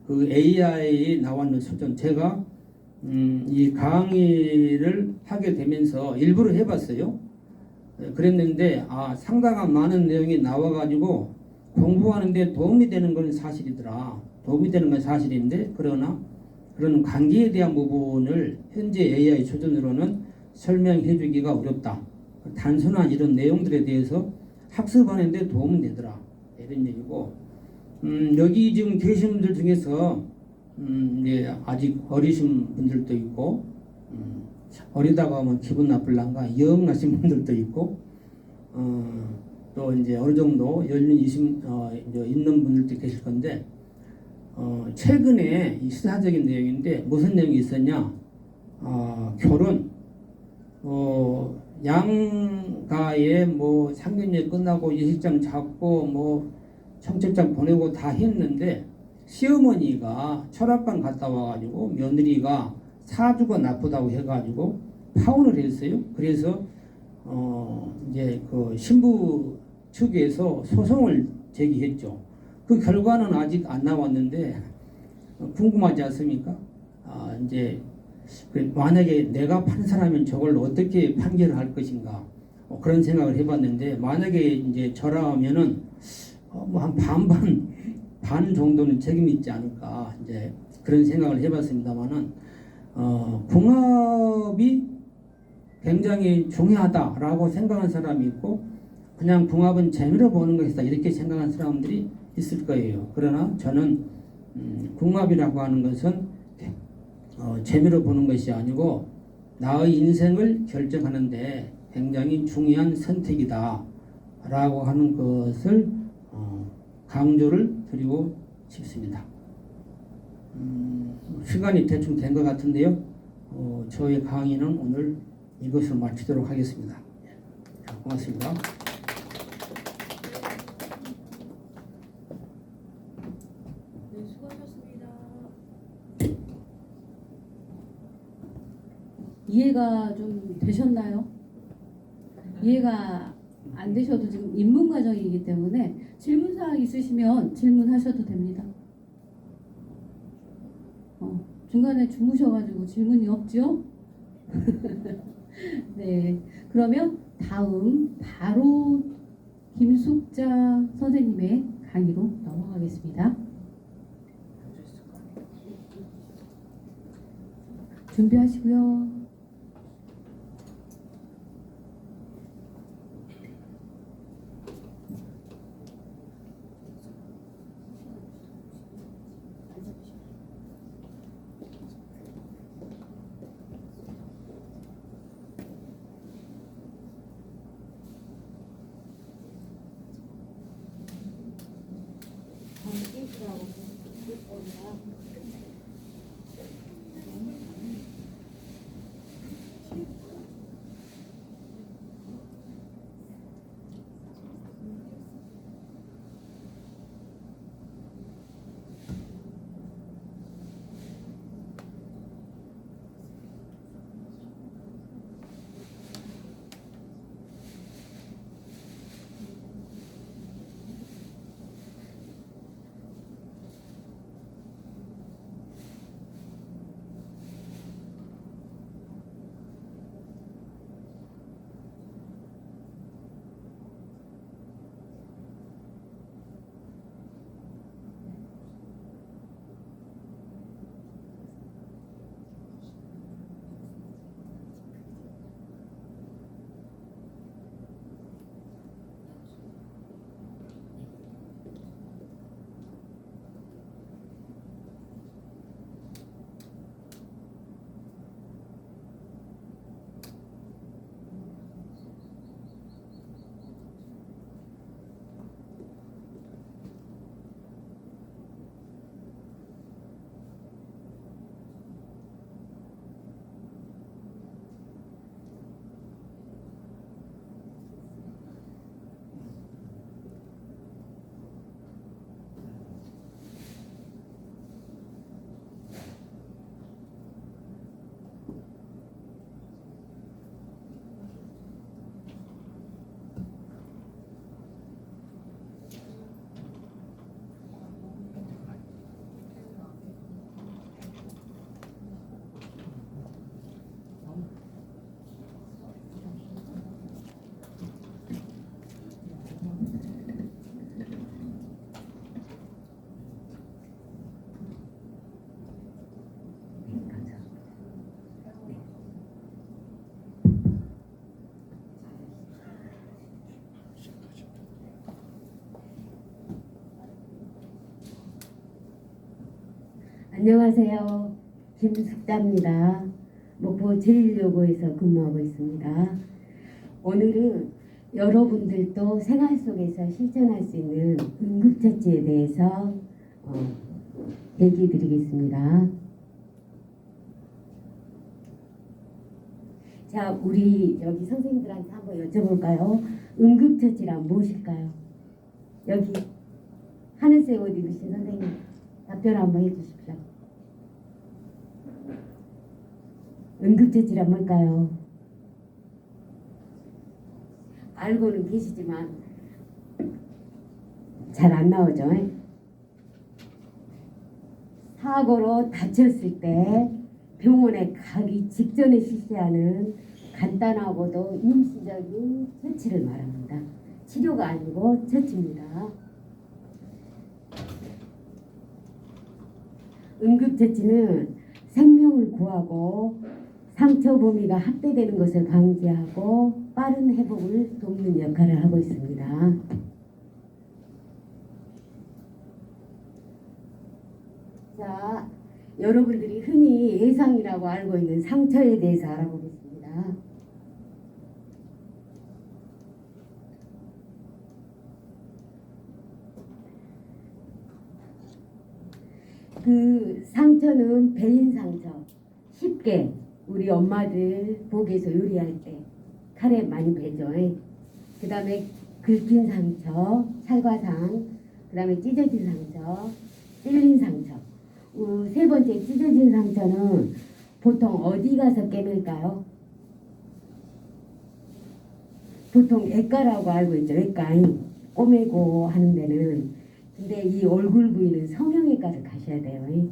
그 AI 나왔는 수준 제가 이 강의를 하게 되면서 일부러 해봤어요. 그랬는데 상당한 많은 내용이 나와가지고 공부하는데 도움이 되는 건 사실이더라. 도움이 되는 건 사실인데 그러나 그런 관계에 대한 부분을 현재 AI 수준으로는 설명해 주기가 어렵다. 단순한 이런 내용들에 대해서 학습하는데 도움이 되더라. 이런 얘기고 여기 지금 계신 분들 중에서 이제 아직 어리신 분들도 있고 어리다고 하면 기분 나쁠란가 영나신 분들도 있고 또 이제 어느 정도 연륜이 있는 분들도 계실 건데 최근에 이 시사적인 내용인데 무슨 내용이 있었냐? 결혼 양가에 뭐 상견례 끝나고 예식장 잡고 뭐 청첩장 보내고 다 했는데 시어머니가 철학관 갔다 와가지고 며느리가 사주가 나쁘다고 해가지고 파혼을 했어요. 그래서 이제 그 신부 측에서 소송을 제기했죠. 그 결과는 아직 안 나왔는데 궁금하지 않습니까? 이제 만약에 내가 판사라면 저걸 어떻게 판결을 할 것인가 그런 생각을 해봤는데 만약에 이제 저라면은 뭐 한 반 정도는 책임이 있지 않을까 이제 그런 생각을 해봤습니다만은 궁합이 굉장히 중요하다라고 생각하는 사람이 있고 그냥 궁합은 재미로 보는 것이다 이렇게 생각하는 사람들이 있을 거예요. 그러나 저는 궁합이라고 하는 것은 재미로 보는 것이 아니고 나의 인생을 결정하는데 굉장히 중요한 선택이다 라고 하는 것을 강조를 드리고 싶습니다. 시간이 대충 된 것 같은데요. 저의 강의는 오늘 이것을 마치도록 하겠습니다. 고맙습니다. 네, 수고하셨습니다. 이해가 좀 되셨나요? 이해가 안 되셔도 지금 입문 과정이기 때문에 질문사항 있으시면 질문하셔도 됩니다. 중간에 주무셔가지고 질문이 없죠? 네, 그러면 다음 바로 김숙자 선생님의 강의로 넘어가겠습니다. 준비하시고요. 안녕하세요. 김숙자입니다. 목포 제1여고에서 근무하고 있습니다. 오늘은 여러분들도 생활 속에서 실천할 수 있는 응급처치에 대해서 얘기 드리겠습니다. 자, 우리 여기 선생님들한테 한번 여쭤볼까요? 응급처치란 무엇일까요? 여기 하늘색 옷 입으신 선생님 답변 한번 해주십시오. 응급처치란 뭘까요? 알고는 계시지만 잘 안 나오죠. 사고로 다쳤을 때 병원에 가기 직전에 실시하는 간단하고도 임시적인 처치를 말합니다. 치료가 아니고 처치입니다. 응급처치는 생명을 구하고 상처 범위가 확대되는 것을 방지하고 빠른 회복을 돕는 역할을 하고 있습니다. 자, 여러분들이 흔히 예상이라고 알고 있는 상처에 대해서 알아보겠습니다. 그 상처는 베인 상처, 쉽게 우리 엄마들 보기에서 요리할 때 칼에 많이 베죠. 그 다음에 긁힌 상처, 찰과상, 그 다음에 찢어진 상처, 찔린 상처. 세 번째 찢어진 상처는 보통 어디 가서 꿰맬까요? 보통 애가라고 알고 있죠. 애가 꼬매고 하는 데는. 근데 이 얼굴 부위는 성형외과를 가셔야 돼요.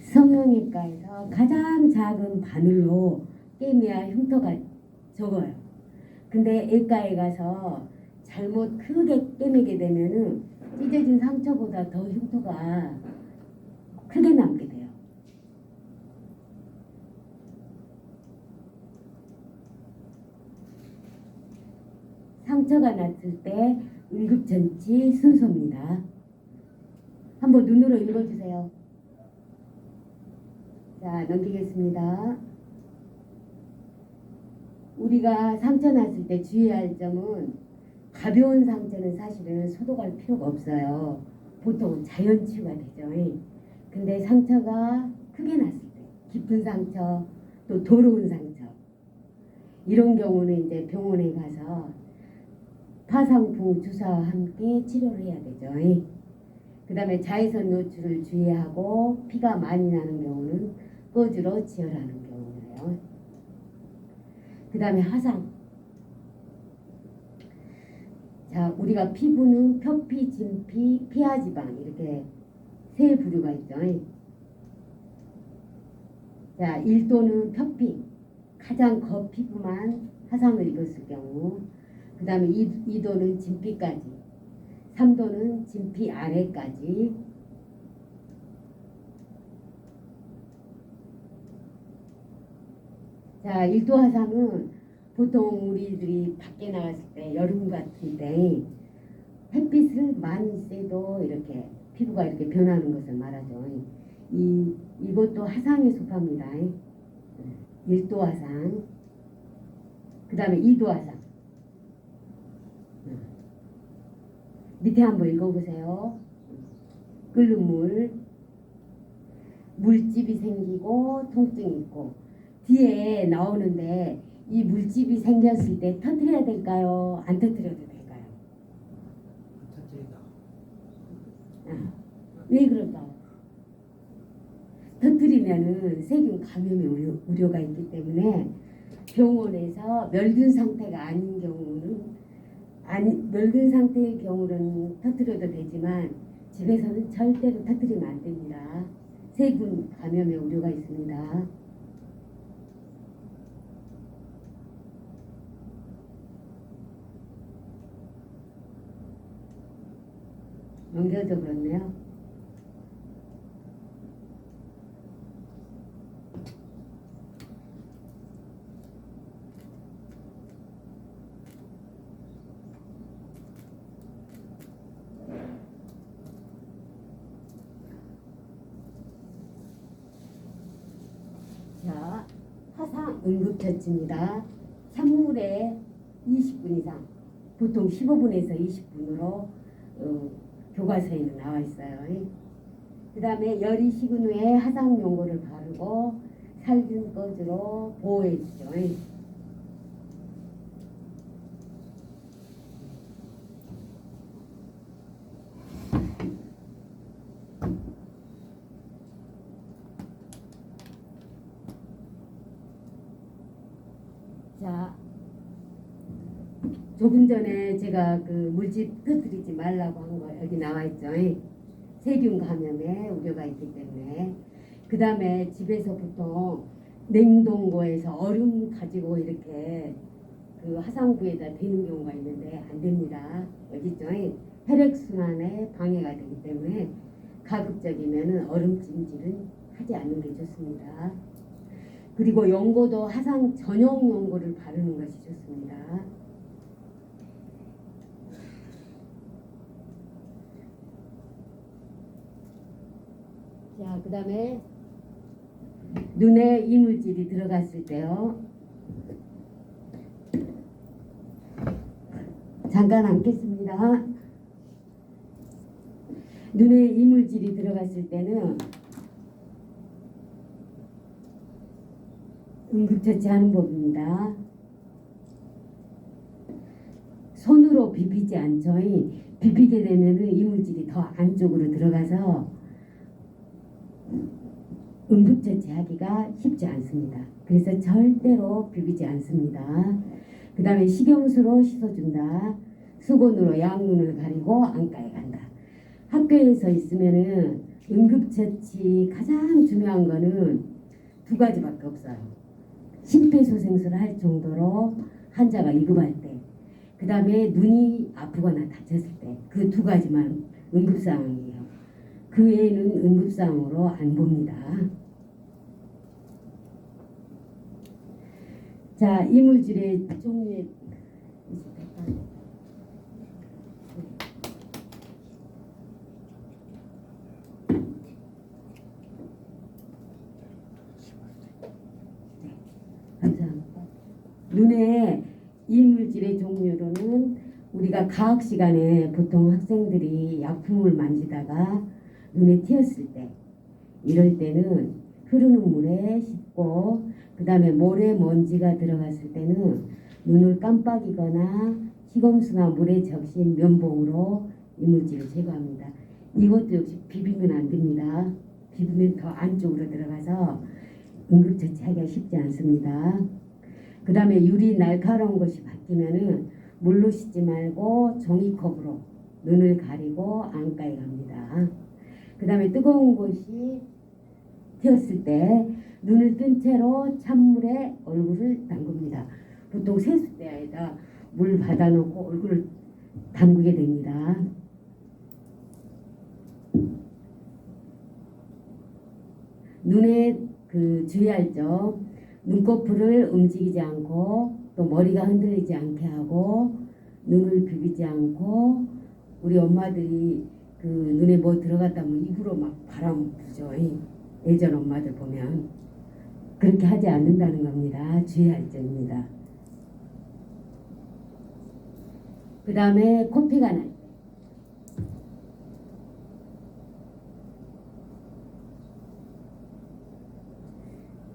성형외과에서 가장 작은 바늘로 꿰매야 흉터가 적어요. 근데 애과에 가서 잘못 크게 꿰매게 되면은 찢어진 상처보다 더 흉터가 크게 남게 돼요. 상처가 났을 때 응급처치 순서입니다. 한번 눈으로 읽어주세요. 자, 넘기겠습니다. 우리가 상처 났을 때 주의해야 할 점은 가벼운 상처는 사실은 소독할 필요가 없어요. 보통은 자연 치유가 되죠. 근데 상처가 크게 났을 때, 깊은 상처, 또 더러운 상처, 이런 경우는 이제 병원에 가서 파상풍 주사와 함께 치료를 해야 되죠. 그 다음에 자외선 노출을 주의하고 피가 많이 나는 경우는 꺼즈로 지혈하는 경우예요. 그 다음에 화상. 자, 우리가 피부는 표피, 진피, 피하지방 이렇게 세 부류가 있죠. 자, 1도는 표피, 가장 겉피부만 화상을 입었을 경우, 그 다음에 2도는 진피까지, 3도는 진피 아래까지, 자, 1도 화상은 보통 우리들이 밖에 나갔을 때 여름 같은 때 햇빛을 많이 쐬도 이렇게 피부가 이렇게 변하는 것을 말하죠. 이것도 화상에 속합니다. 1도 화상, 그 다음에 2도 화상. 밑에 한번 읽어보세요. 끓는 물, 물집이 생기고 통증이 있고, 뒤에 나오는데 이 물집이 생겼을 때 터뜨려야 될까요? 안 터뜨려도 될까요? 왜 그럴까요? 터뜨리면은 세균 감염의 우려가 있기 때문에 병원에서 멸균 상태가 아닌 경우는 멸균 상태의 경우는 터뜨려도 되지만 집에서는 절대로 터뜨리면 안 됩니다. 세균 감염의 우려가 있습니다. 연결도 그렇네요. 자, 화상 응급처치입니다. 찬물에 20분 이상, 보통 15분에서 20분으로 교과서에는 나와 있어요. 그 다음에 열이 식은 후에 화상 연고를 바르고 살균 꺼즈로 보호해 주죠. 자, 조금 전에 제가 그 물집 터뜨리지 말라고 한 거 여기 나와 있죠. 세균 감염에 우려가 있기 때문에. 그 다음에 집에서 보통 냉동고에서 얼음 가지고 이렇게 그 화상부에다 대는 경우가 있는데 안 됩니다. 여기 있죠. 혈액순환에 방해가 되기 때문에 가급적이면은 얼음찜질은 하지 않는 게 좋습니다. 그리고 연고도 화상 전용 연고를 바르는 것이 좋습니다. 자, 그 다음에 눈에 이물질이 들어갔을 때요. 잠깐 앉겠습니다. 눈에 이물질이 들어갔을 때는 응급처치하는 법입니다. 손으로 비비지 않죠. 비비게 되면은 이물질이 더 안쪽으로 들어가서 응급처치하기가 쉽지 않습니다. 그래서 절대로 비비지 않습니다. 그 다음에 식용수로 씻어준다. 수건으로 양눈을 가리고 안과에 간다. 학교에서 있으면은 응급처치 가장 중요한 거는 두 가지밖에 없어요. 심폐소생술을 할 정도로 환자가 위급할 때, 그 다음에 눈이 아프거나 다쳤을 때, 그 두 가지만 응급상황이에요. 그 외에는 응급상황으로 안 봅니다. 자, 이물질의 종류에 감사합니다. 눈에 이물질의 종류로는 우리 우리가 과학 시간에 보통 학생들이 약품을 만지다가 눈에 띄었을 때 이럴 때는 흐르는 물에 씻고 그 다음에 모래 먼지가 들어갔을 때는 눈을 깜빡이거나 시검수나 물에 적신 면봉으로 이물질을 제거합니다. 이것도 역시 비비면 안 됩니다. 비비면 더 안쪽으로 들어가서 응급처치하기가 쉽지 않습니다. 그 다음에 유리 날카로운 것이 바뀌면은 물로 씻지 말고 종이컵으로 눈을 가리고 안가에 갑니다. 그 다음에 뜨거운 것이 튀었을 때 눈을 뜬 채로 찬물에 얼굴을 담굽니다. 보통 세숫대에다 물 받아놓고 얼굴을 담그게 됩니다. 눈에 주의할 점, 눈꺼풀을 움직이지 않고 또 머리가 흔들리지 않게 하고 눈을 비비지 않고 우리 엄마들이 눈에 뭐 들어갔다면 입으로 막 바람 부죠. 예전 엄마들 보면 그렇게 하지 않는다는 겁니다. 주의할 점입니다. 그 다음에 코피가 날 때.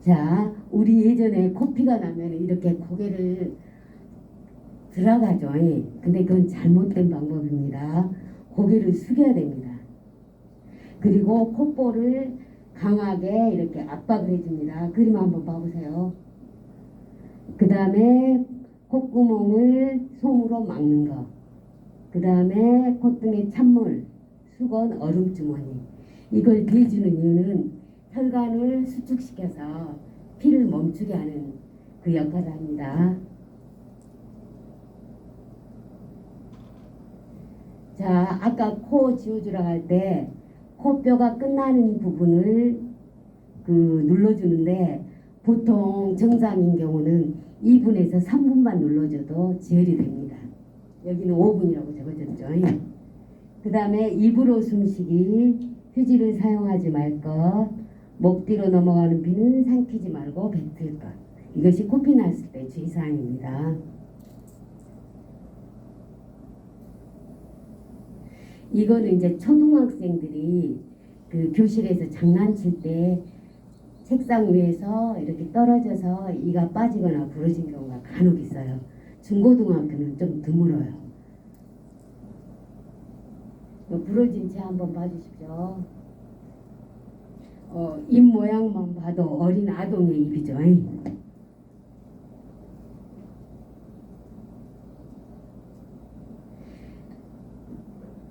자, 우리 예전에 코피가 나면 이렇게 고개를 들어가죠. 근데 그건 잘못된 방법입니다. 고개를 숙여야 됩니다. 그리고 콧볼을 강하게 이렇게 압박을 해줍니다. 그림 한번 봐보세요. 그 다음에 콧구멍을 솜으로 막는 거. 그 다음에 콧등에 찬물, 수건, 얼음주머니. 이걸 대주는 이유는 혈관을 수축시켜서 피를 멈추게 하는 그 역할을 합니다. 자, 아까 코 지워주라고 할 때 코뼈가 끝나는 부분을 눌러주는데 보통 정상인 경우는 2분에서 3분만 눌러줘도 지혈이 됩니다. 여기는 5분이라고 적어졌죠. 그 다음에 입으로 숨쉬기, 휴지를 사용하지 말 것, 목 뒤로 넘어가는 피는 삼키지 말고 뱉을 것. 이것이 코피 났을 때 주의사항입니다. 이거는 이제 초등학생들이 교실에서 장난칠 때 책상 위에서 이렇게 떨어져서 이가 빠지거나 부러진 경우가 간혹 있어요. 중고등학교는 좀 드물어요. 부러진 채 한번 봐주십시오. 입 모양만 봐도 어린 아동의 입이죠.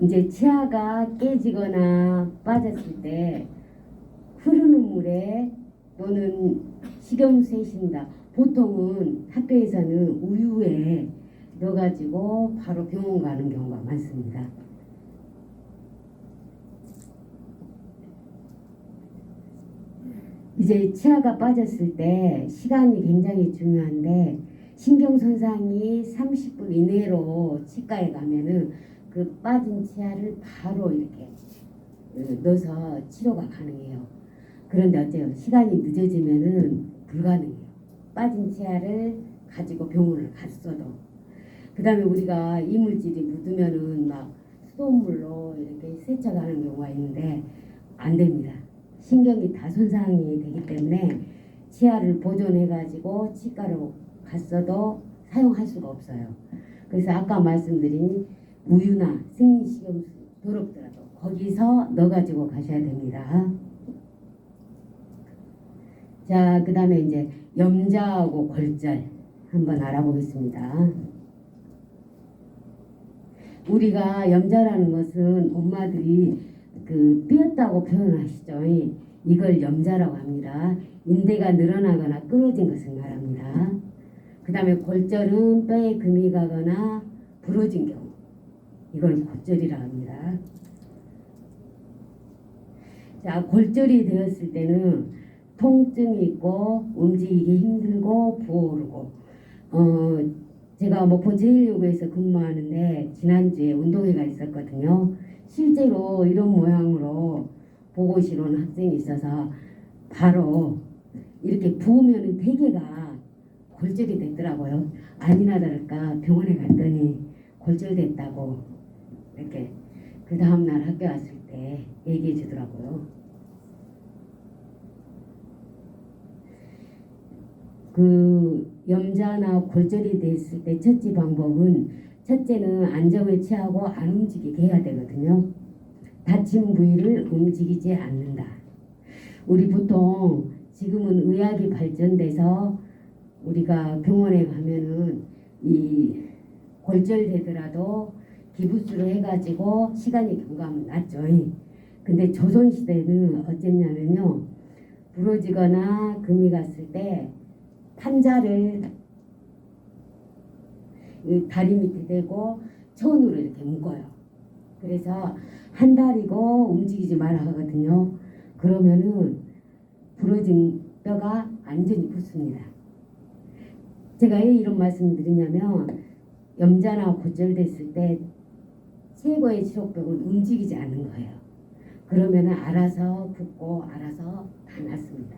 이제 치아가 깨지거나 빠졌을 때 흐르는 물에 또는 식염수에 쉰다. 보통은 학교에서는 우유에 넣어가지고 바로 병원 가는 경우가 많습니다. 이제 치아가 빠졌을 때 시간이 굉장히 중요한데 신경 손상이 30분 이내로 치과에 가면은 그 빠진 치아를 바로 이렇게 넣어서 치료가 가능해요. 그런데 어째요? 시간이 늦어지면은 불가능해요. 빠진 치아를 가지고 병원을 갔어도. 그 다음에 우리가 이물질이 묻으면은 막 수돗물로 이렇게 세척하는 경우가 있는데 안 됩니다. 신경이 다 손상이 되기 때문에 치아를 보존해가지고 치과로 갔어도 사용할 수가 없어요. 그래서 아까 말씀드린 우유나 생리식염수 더럽더라도 거기서 넣어가지고 가셔야 됩니다. 자, 그 다음에 이제 염자하고 골절 한번 알아보겠습니다. 우리가 염자라는 것은 엄마들이 삐었다고 표현하시죠. 이걸 염자라고 합니다. 인대가 늘어나거나 끊어진 것을 말합니다. 그 다음에 골절은 뼈에 금이 가거나 부러진 경우, 이걸 골절이라고 합니다. 자, 골절이 되었을 때는 통증이 있고 움직이기 힘들고 부어오르고 제가 목포 제1요구에서 근무하는데 지난주에 운동회가 있었거든요. 실제로 이런 모양으로 보고실 온 학생이 있어서 바로 이렇게 부으면 대개가 골절이 됐더라고요. 아니나 다를까 병원에 갔더니 골절됐다고 이렇게 그 다음날 학교 왔을 때 얘기해 주더라고요. 그 염자나 골절이 됐을 때 첫째 방법은 첫째는 안정을 취하고 안 움직이게 해야 되거든요. 다친 부위를 움직이지 않는다. 우리 보통 지금은 의학이 발전돼서 우리가 병원에 가면은 이 골절되더라도 기부스로 해가지고 시간이 경과하면 낫죠. 근데 조선시대는 어쨌냐면요, 부러지거나 금이 갔을 때 판자를 이 다리 밑에 대고 천으로 이렇게 묶어요. 그래서 한 다리고 움직이지 말아 하거든요. 그러면은 부러진 뼈가 완전히 붙습니다. 제가 왜 이런 말씀을 드리냐면 염자나 골절됐을 때 최고의 치료법은 움직이지 않는 거예요. 그러면은 알아서 붓고 알아서 다 낫습니다.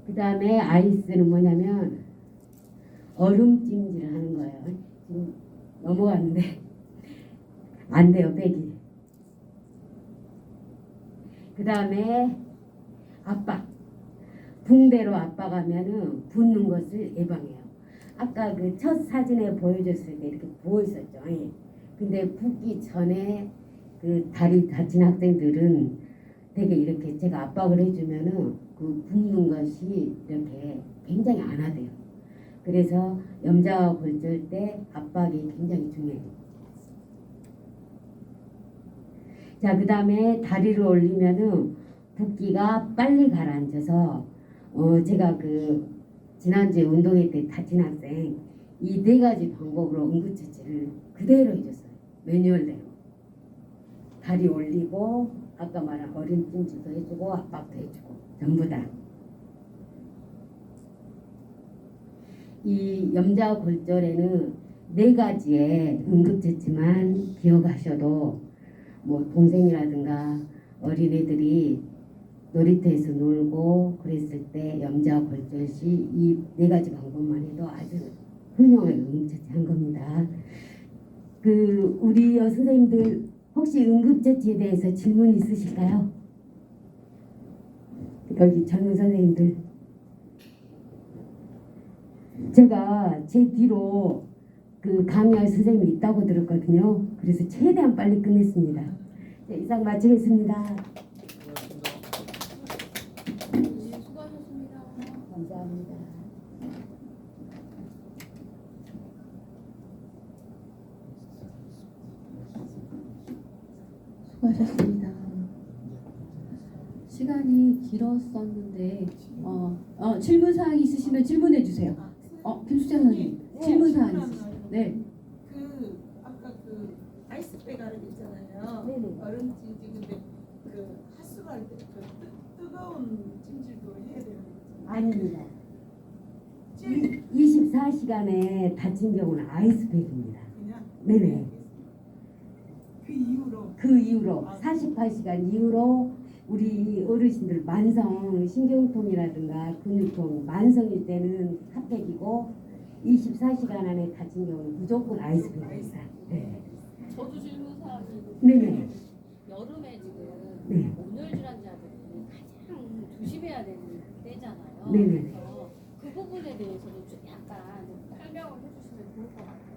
그 다음에 아이스는 뭐냐면 얼음찜질을 하는 거예요. 지금 넘어갔는데 안 돼요, 빼기. 그 다음에 압박. 붕대로 압박하면은 붓는 것을 예방해요. 아까 그 첫 사진에 보여줬을 때 이렇게 부어 있었죠. 근데 붓기 전에 그 다리 다친 학생들은 되게 이렇게 제가 압박을 해주면은 그 붓는 것이 이렇게 굉장히 안 하대요. 그래서 염자와 골절 때 압박이 굉장히 중요해요. 자, 그 다음에 다리를 올리면은 붓기가 빨리 가라앉아서 제가 그 지난주에 운동회 때 다친 학생 이 4가지 방법으로 응급처치를 그대로 해줬어요. 매뉴얼대로. 다리 올리고 아까 말한 어린 찜질도 해주고 압박도 해주고 전부 다. 이 염자 골절에는 4가지의 응급처치만 기억하셔도 뭐 동생이라든가 어린애들이 놀이터에서 놀고 그랬을 때 염자 골절 시 이 4가지 방법만 해도 아주 훌륭하게 응급처치한 겁니다. 그 우리 선생님들 혹시 응급처치에 대해서 질문 있으실까요? 여기 젊은 선생님들. 제가 제 뒤로 그 강의할 선생님이 있다고 들었거든요. 그래서 최대한 빨리 끝냈습니다. 네, 이상 마치겠습니다. 수고하셨습니다. 감사합니다. 수고하셨습니다. 시간이 길었었는데 질문 사항 있으시면 질문해 주세요. 김수정 선생님 질문 사항 있으시죠? 네. 그 아까 그 아이스백 아래 있잖아요. 네네. 얼음 찜질 근데 그 하수할 때 그 뜨거운 찜질도 해야 되는 거죠. 아닙니다. 찜 24시간에 다친 경우는 아이스팩입니다. 그냥. 네네. 그 이후로. 그 이후로 48시간 이후로 우리 어르신들 만성 신경통이라든가 근육통 만성일 때는 핫팩이고 24시간 안에 다친 경우는 무조건 아이스팩입니다. 네. 저도 질문 사항이 네네. 여름에 지금 네. 온열 질환자들이 가장 조심해야 되는 때잖아요. 네네. 그래서 그 부분에 대해서도 좀 약간 설명을 해주시면 좋을 것 같아요.